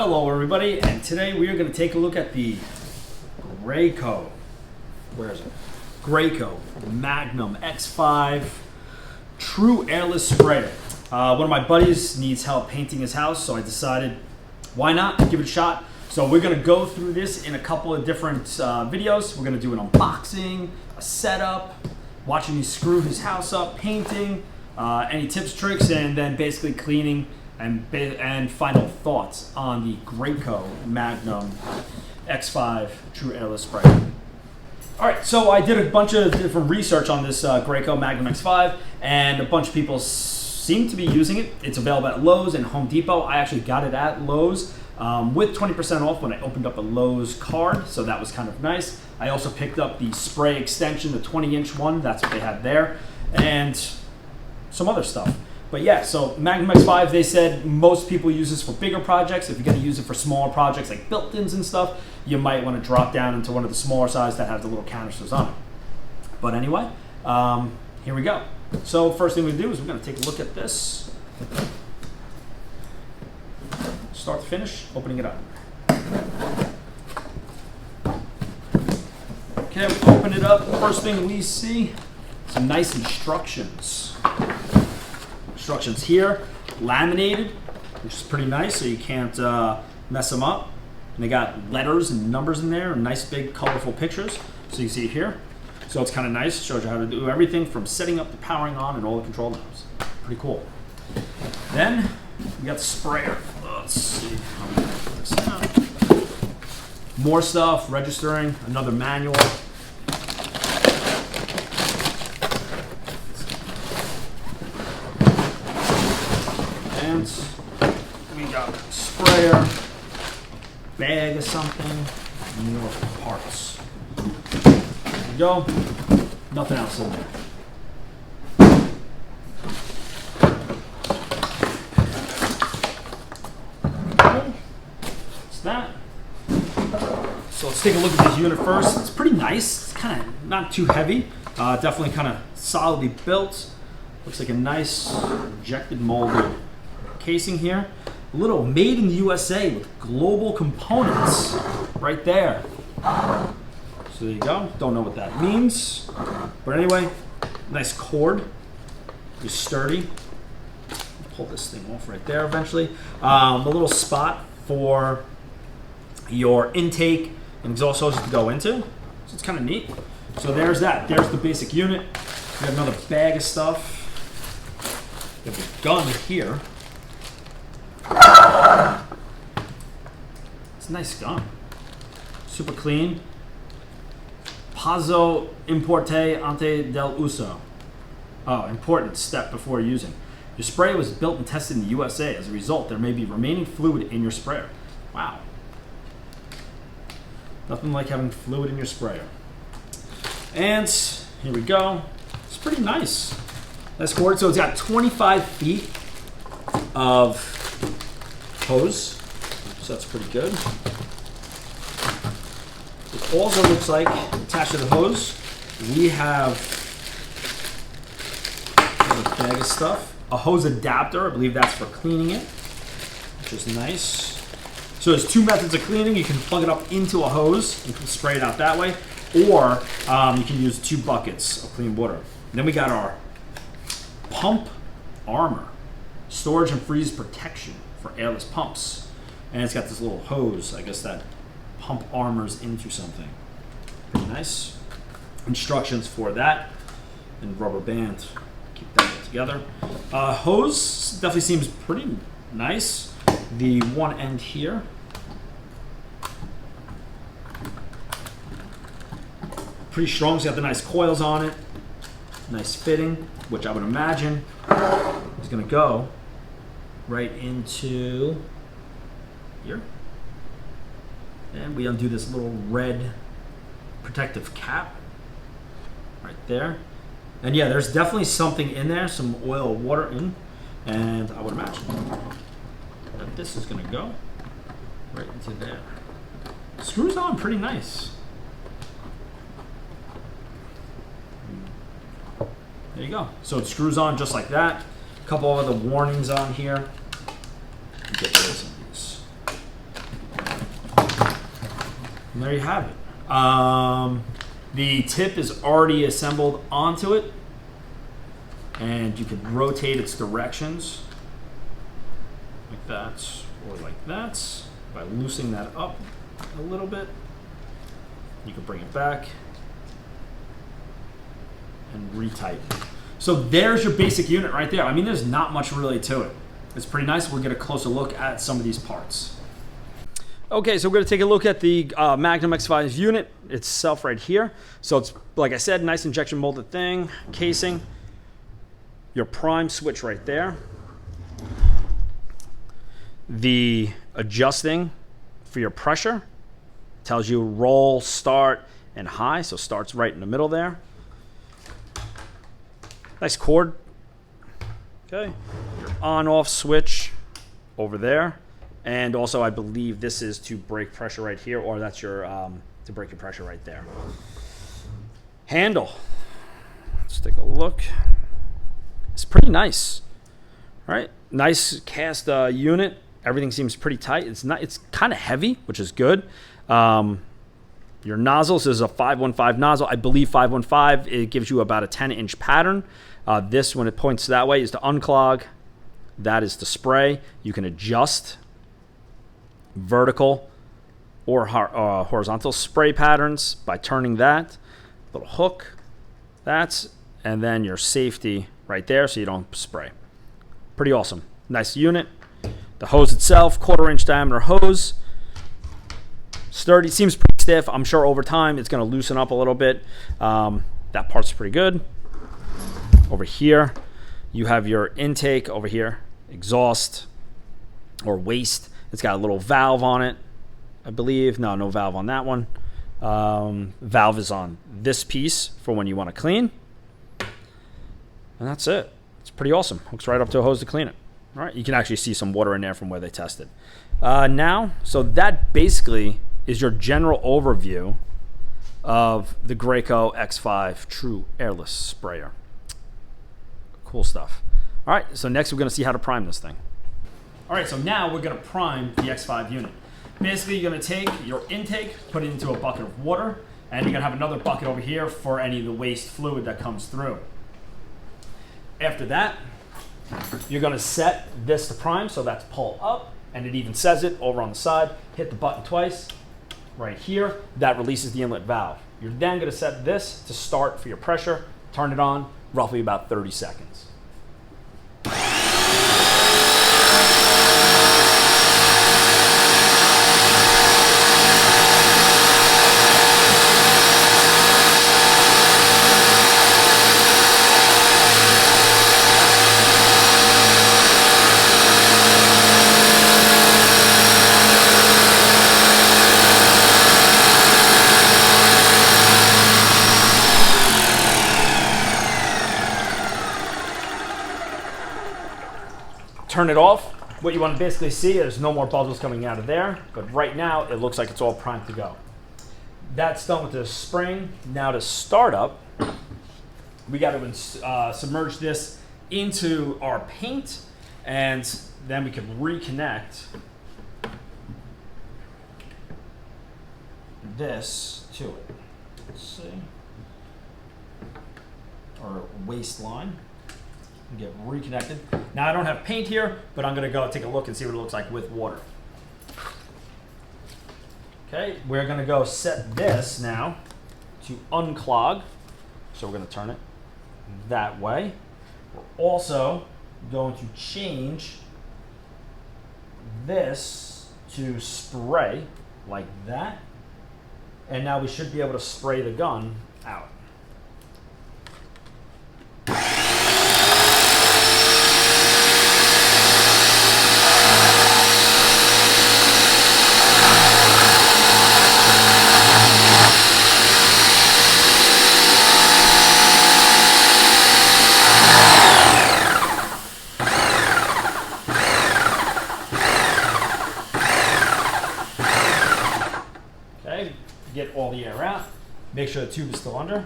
Hello everybody, and today we are going to take a look at the Graco, where is it? Graco Magnum X5 True Airless Sprayer. One of my buddies needs help painting his house, so I decided, why not give it a shot? So we're going to go through this in a couple of different videos. We're going to do an unboxing, a setup, watching me screw his house up, painting, any tips, tricks, and then basically cleaning and final thoughts on the Graco Magnum X5 True Airless Sprayer. All right, so I did a bunch of different research on this Graco Magnum X5, and a bunch of people seem to be using it. It's available at Lowe's and Home Depot. I actually got it at Lowe's with 20% off when I opened up a Lowe's card, so that was kind of nice. I also picked up the spray extension, the 20-inch one. That's what they had there, and some other stuff. But yeah, so Magnum X5, they said most people use this for bigger projects. If you're going to use it for smaller projects like built-ins and stuff, you might want to drop down into one of the smaller size that have the little canisters on it. But anyway, here we go. So first thing we do is we're going to take a look at this. Start to finish, opening it up. Okay, we open it up. First thing we see, some nice instructions. Instructions here, laminated, which is pretty nice, so you can't mess them up. And they got letters and numbers in there, and nice big colorful pictures. So you see it here. So it's kind of nice. Shows you how to do everything from setting up to powering on and all the control knobs. Pretty cool. Then we got the sprayer. Let's see how we put this out. More stuff, registering, another manual. And we got a sprayer, bag of something, and more parts. There we go. Nothing else in there. That's that. So let's take a look at this unit first. It's pretty nice. It's kind of not too heavy. Definitely kind of solidly built. Looks like a nice injected molded casing here. A little made in the USA with global components right there. So there you go. Don't know what that means. But anyway, nice cord. It's sturdy. Pull this thing off right there eventually. A little spot for your intake and exhaust hoses to go into. So it's kind of neat. So there's that. There's the basic unit. We got another bag of stuff. We have a gun here. It's a nice gun. Super clean. Pazzo Importe Ante del Uso. Oh, important step before using. Your sprayer was built and tested in the USA. As a result, there may be remaining fluid in your sprayer. Wow. Nothing like having fluid in your sprayer. And here we go. It's pretty nice. Nice cord. So it's got 25 feet of hose, so that's pretty good. It also looks like attached to the hose we have a bag of stuff, a hose adapter. I believe that's for cleaning it, which is nice. So there's two methods of cleaning. You can plug it up into a hose and spray it out that way, or you can use 2 buckets of clean water. And then we got our pump armor, storage and freeze protection for airless pumps. And it's got this little hose, I guess that pump armors into something. Pretty nice. Instructions for that, and rubber band. Keep that together. Hose definitely seems pretty nice. The one end here. Pretty strong, it's got the nice coils on it. Nice fitting, which I would imagine is gonna go right into here. And we undo this little red protective cap right there. And yeah, there's definitely something in there, some oil or water in, and I would imagine that this is gonna go right into there. Screws on pretty nice. There you go. So it screws on just like that. A couple other warnings on here. Get rid of some of these. And there you have it. The tip is already assembled onto it, and you can rotate its directions like that or like that by loosening that up a little bit. You can bring it back and retighten. So there's your basic unit right there. I mean, there's not much really to it. It's pretty nice. We'll get a closer look at some of these parts. Okay, so we're going to take a look at the Magnum X5 unit itself right here. So it's, like I said, nice injection molded thing, casing. Your prime switch right there. The adjusting for your pressure. Tells you roll, start, and high. So start's right in the middle there. Nice cord. Okay. Your on-off switch over there. And also, I believe this is to break pressure right here, or that's your to break your pressure right there. Handle. Let's take a look. It's pretty nice. All right. Nice cast unit. Everything seems pretty tight. It's kind of heavy, which is good. Your nozzles is a 515 nozzle. I believe 515, it gives you about a 10-inch pattern. This, when it points that way, is to unclog. That is to spray. You can adjust vertical or horizontal spray patterns by turning that. Little hook. And then your safety right there so you don't spray. Pretty awesome. Nice unit. The hose itself, 1/4-inch diameter hose. Sturdy, seems pretty stiff. I'm sure over time it's going to loosen up a little bit. That part's pretty good. Over here, you have your intake over here, exhaust or waste. It's got a little valve on it, I believe. No valve on that one. Valve is on this piece for when you want to clean. And that's it. It's pretty awesome. Hooks right up to a hose to clean it. All right, you can actually see some water in there from where they tested. So that basically is your general overview of the Graco X5 True Airless Sprayer. Cool stuff. All right, so next we're going to see how to prime this thing. All right, so now we're going to prime the X5 unit. Basically, you're going to take your intake, put it into a bucket of water, and you're going to have another bucket over here for any of the waste fluid that comes through. After that, you're going to set this to prime, so that's pull up, and it even says it over on the side. Hit the button twice right here. That releases the inlet valve. You're then going to set this to start for your pressure. Turn it on, roughly about 30 seconds. Turn it off. What you want to basically see is no more bubbles coming out of there, but right now it looks like it's all primed to go. That's done with the spring. Now to start up, we got to submerge this into our paint, and then we can reconnect this to it. Let's see. Our waistline. Get reconnected. Now I don't have paint here, but I'm gonna go take a look and see what it looks like with water. Okay, we're gonna go set this now to unclog. So we're gonna turn it that way. We're also going to change this to spray like that. And now we should be able to spray the gun out. Get all the air out. Make sure the tube is still under.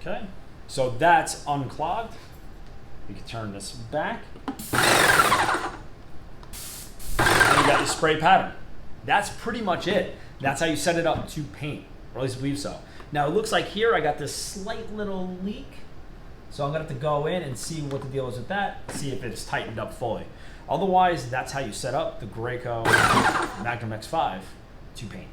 Okay, so that's unclogged. We can turn this back. And you got your spray pattern. That's pretty much it. That's how you set it up to paint, or at least I believe so. Now it looks like here I got this slight little leak, so I'm gonna have to go in and see what the deal is with that, see if it's tightened up fully. Otherwise, that's how you set up the Graco Magnum X5 to paint.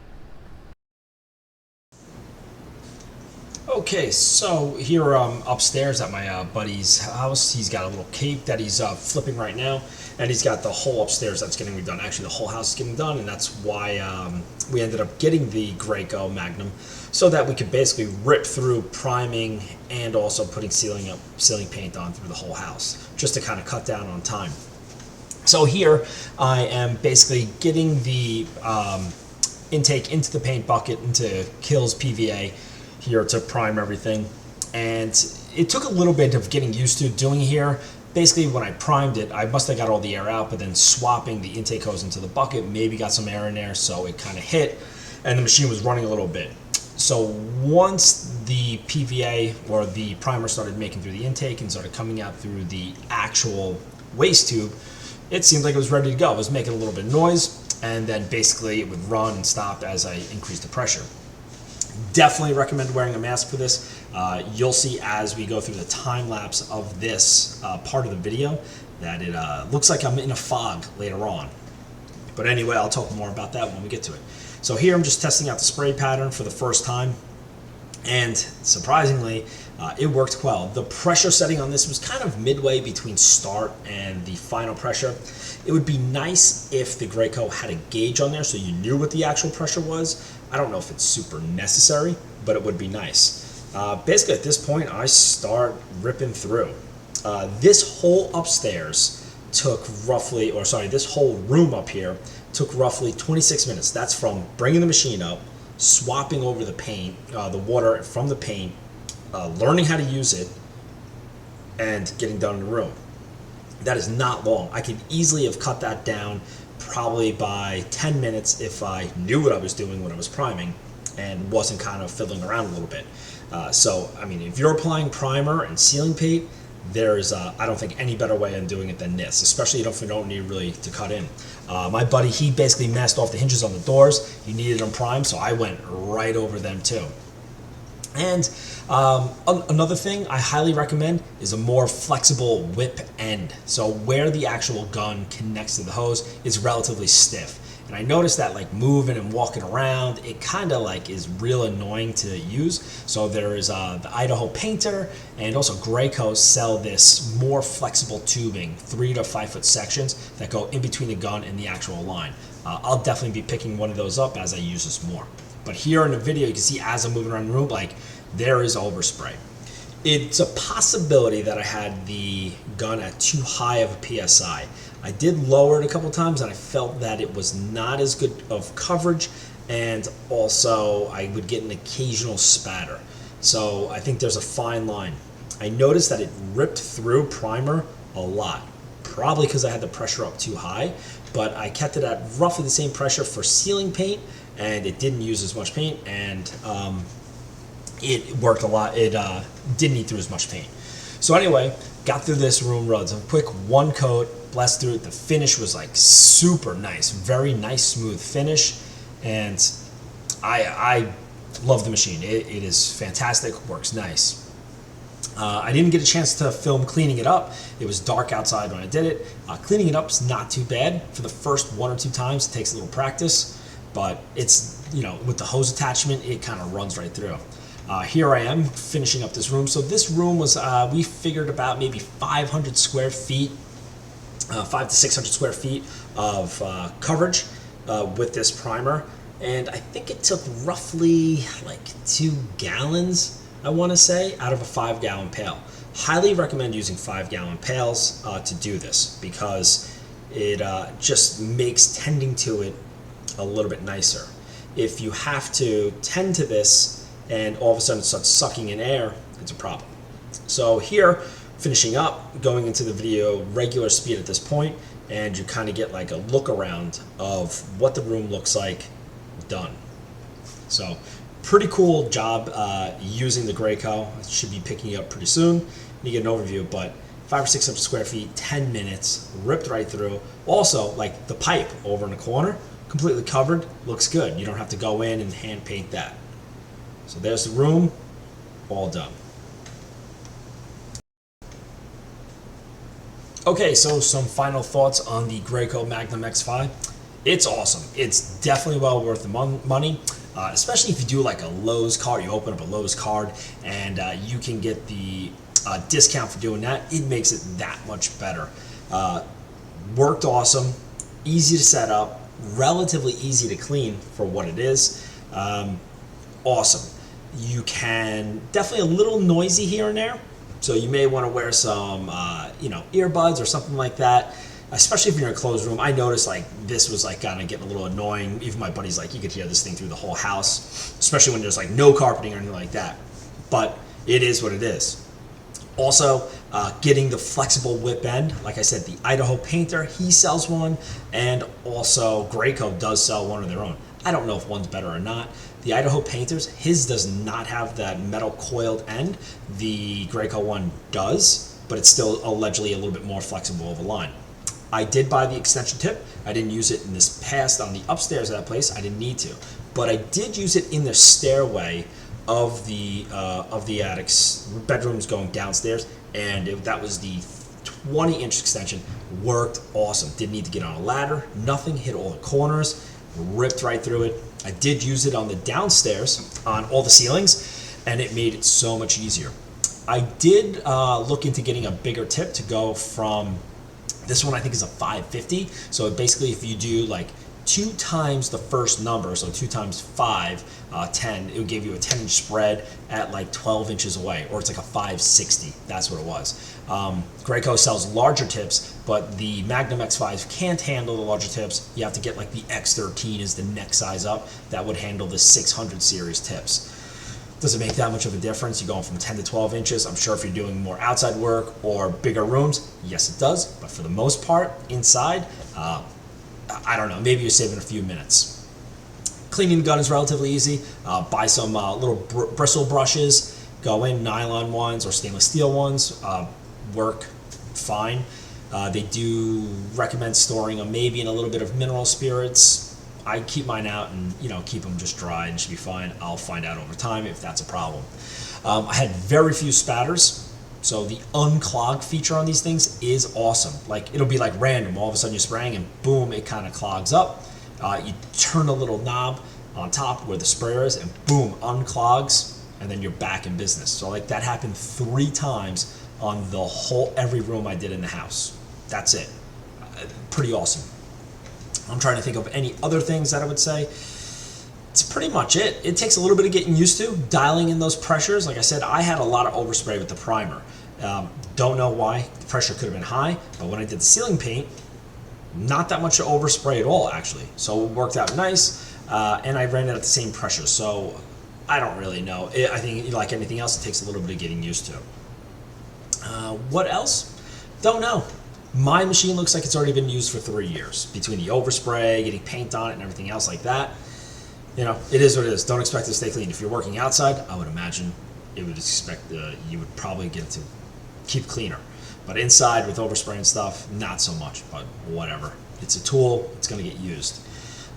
Okay, so here upstairs at my buddy's house, he's got a little cape that he's flipping right now, and he's got the whole upstairs that's getting redone. Actually, the whole house is getting done, and that's why we ended up getting the Graco Magnum, so that we could basically rip through priming and also putting ceiling paint on through the whole house, just to kind of cut down on time. So here I am basically getting the intake into the paint bucket, into Kills PVA here to prime everything. And it took a little bit of getting used to doing here. Basically, when I primed it, I must have got all the air out, but then swapping the intake hose into the bucket maybe got some air in there, so it kind of hit, and the machine was running a little bit. So once the PVA or the primer started making through the intake and started coming out through the actual waste tube, it seemed like it was ready to go. It was making a little bit of noise, and then basically it would run and stop as I increased the pressure. Definitely recommend wearing a mask for this. You'll see as we go through the time lapse of this part of the video that it looks like I'm in a fog later on. But anyway, I'll talk more about that when we get to it. So here I'm just testing out the spray pattern for the first time, and surprisingly, it worked well. The pressure setting on this was kind of midway between start and the final pressure. It would be nice if the Graco had a gauge on there so you knew what the actual pressure was. I don't know if it's super necessary, but it would be nice. Basically at this point, I start ripping through. This whole upstairs took roughly, or sorry, this whole room up here took roughly 26 minutes. That's from bringing the machine up, swapping over the paint, the water from the paint, learning how to use it, and getting done in the room. That is not long. I could easily have cut that down probably by 10 minutes if I knew what I was doing when I was priming and wasn't kind of fiddling around a little bit. So, I mean, if you're applying primer and ceiling paint, there's, I don't think, any better way of doing it than this, especially if you don't need really to cut in. My buddy, he basically masked off the hinges on the doors. He needed them primed, so I went right over them too. And another thing I highly recommend is a more flexible whip end. So where the actual gun connects to the hose is relatively stiff. And I noticed that like moving and walking around, it kind of like is real annoying to use. So there is the Idaho Painter and also Graco sell this more flexible tubing, 3 to 5 foot sections that go in between the gun and the actual line. I'll definitely be picking one of those up as I use this more. But here in the video, you can see as I'm moving around the room, like there is overspray. It's a possibility that I had the gun at too high of a PSI. I did lower it a couple times and I felt that it was not as good of coverage, and also I would get an occasional spatter. So I think there's a fine line. I noticed that it ripped through primer a lot, probably because I had the pressure up too high, but I kept it at roughly the same pressure for ceiling paint, and it didn't use as much paint, and it worked a lot. It didn't eat through as much paint. So anyway, got through this room, runs a quick one coat, blessed through it. The finish was like super nice, very nice, smooth finish, and I love the machine. It is fantastic, works nice. I didn't get a chance to film cleaning it up. It was dark outside when I did it. Cleaning it up is not too bad. For the first 1 or 2 times, it takes a little practice, but it's, you know, with the hose attachment, it kind of runs right through. Here I am finishing up this room. So this room was, we figured about maybe 500 square feet, 500 to 600 square feet of coverage with this primer. And I think it took roughly like 2 gallons, I want to say, out of a 5-gallon pail. Highly recommend using 5-gallon pails to do this, because it just makes tending to it a little bit nicer. If you have to tend to this and all of a sudden it starts sucking in air, it's a problem. So here, finishing up, going into the video regular speed at this point, and you kind of get like a look around of what the room looks like done. So pretty cool job using the Graco. I should be picking it up pretty soon. You get an overview, but 5 or 600 square feet, 10 minutes, ripped right through. Also, like the pipe over in the corner, completely covered, looks good. You don't have to go in and hand paint that. So there's the room, all done. Okay, so some final thoughts on the Graco Magnum X5. It's awesome. It's definitely well worth the money, especially if you do like a Lowe's card. You open up a Lowe's card and you can get the discount for doing that. It makes it that much better. Worked awesome, easy to set up, relatively easy to clean for what it is. Awesome. You can definitely a little noisy here and there. So you may want to wear some, earbuds or something like that, especially if you're in a closed room. I noticed like this was like kind of getting a little annoying. Even my buddy's like, you could hear this thing through the whole house, especially when there's like no carpeting or anything like that. But it is what it is. Also, getting the flexible whip end. Like I said, the Idaho Painter, he sells one, and also Graco does sell one of their own. I don't know if one's better or not. The Idaho Painters, his does not have that metal coiled end. The Graco one does, but it's still allegedly a little bit more flexible of a line. I did buy the extension tip. I didn't use it in this past on the upstairs of that place. I didn't need to, but I did use it in the stairway of the attic's bedrooms going downstairs, and that was the 20-inch extension. Worked awesome. Didn't need to get on a ladder. Nothing. Hit all the corners. Ripped right through it. I did use it on the downstairs on all the ceilings, and it made it so much easier. I did look into getting a bigger tip to go from this one. I think is a 550. So basically, if you do like 2 times the first number, so 2 times 5, 10, it would give you a 10-inch spread at like 12 inches away, or it's like a 560. That's what it was. Graco sells larger tips, but the Magnum X5 can't handle the larger tips. You have to get like the X13 is the next size up. That would handle the 600 series tips. Does it make that much of a difference? You're going from 10 to 12 inches. I'm sure if you're doing more outside work or bigger rooms, yes it does. But for the most part, inside, I don't know, maybe you're saving a few minutes. Cleaning the gun is relatively easy. Buy some little bristle brushes. Go in, nylon ones or stainless steel ones. Work fine. They do recommend storing them maybe in a little bit of mineral spirits. I keep mine out and keep them just dry and should be fine. I'll find out over time if that's a problem. I had very few spatters. So the unclog feature on these things is awesome. Like it'll be like random. All of a sudden you're spraying and boom, it kind of clogs up. You turn a little knob on top where the sprayer is and boom, unclogs, and then you're back in business. So like that happened 3 times on every room I did in the house. That's it. Pretty awesome. I'm trying to think of any other things that I would say. It's pretty much it. It takes a little bit of getting used to, dialing in those pressures. Like I said, I had a lot of overspray with the primer. Don't know why. The pressure could have been high, but when I did the ceiling paint, not that much overspray at all, actually. So it worked out nice, and I ran it at the same pressure. So I don't really know. I think like anything else, it takes a little bit of getting used to. What else? Don't know. My machine looks like it's already been used for 3 years. Between the overspray, getting paint on it, and everything else like that. It is what it is. Don't expect it to stay clean. If you're working outside, I would imagine you would probably get it to keep cleaner. But inside with overspray and stuff, not so much, but whatever. It's a tool, it's gonna get used.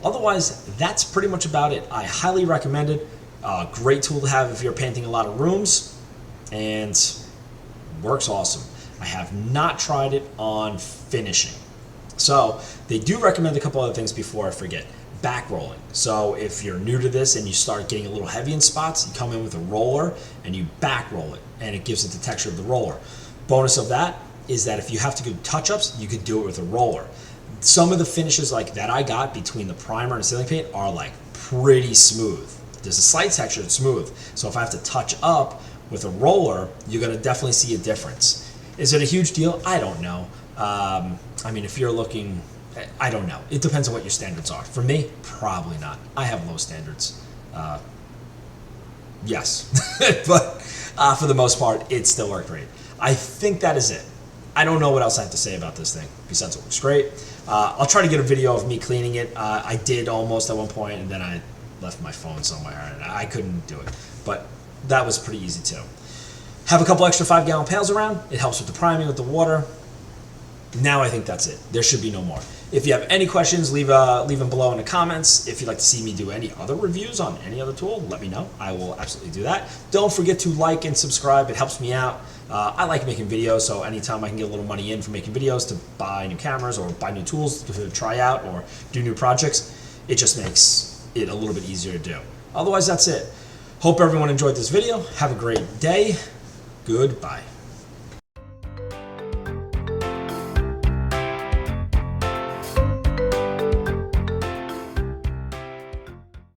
Otherwise, that's pretty much about it. I highly recommend it. Great tool to have if you're painting a lot of rooms, and works awesome. I have not tried it on finishing. So they do recommend a couple other things before I forget. Back rolling. So if you're new to this and you start getting a little heavy in spots, you come in with a roller and you back roll it, and it gives it the texture of the roller. Bonus of that is that if you have to do touch-ups, you could do it with a roller. Some of the finishes like that I got between the primer and the ceiling paint are like pretty smooth. There's a slight texture that's smooth. So if I have to touch up with a roller, you're gonna definitely see a difference. Is it a huge deal? I don't know. I mean, if you're looking, I don't know. It depends on what your standards are. For me, probably not. I have low standards. Yes, but for the most part, it still worked great. I think that is it. I don't know what else I have to say about this thing, besides it looks great. I'll try to get a video of me cleaning it. I did almost at one point, and then I left my phone somewhere, and I couldn't do it. But that was pretty easy too. Have a couple extra 5-gallon pails around. It helps with the priming, with the water. Now I think that's it. There should be no more. If you have any questions, leave them below in the comments. If you'd like to see me do any other reviews on any other tool, let me know. I will absolutely do that. Don't forget to like and subscribe. It helps me out. I like making videos, so anytime I can get a little money in from making videos to buy new cameras or buy new tools to try out or do new projects, it just makes it a little bit easier to do. Otherwise, that's it. Hope everyone enjoyed this video. Have a great day. Goodbye.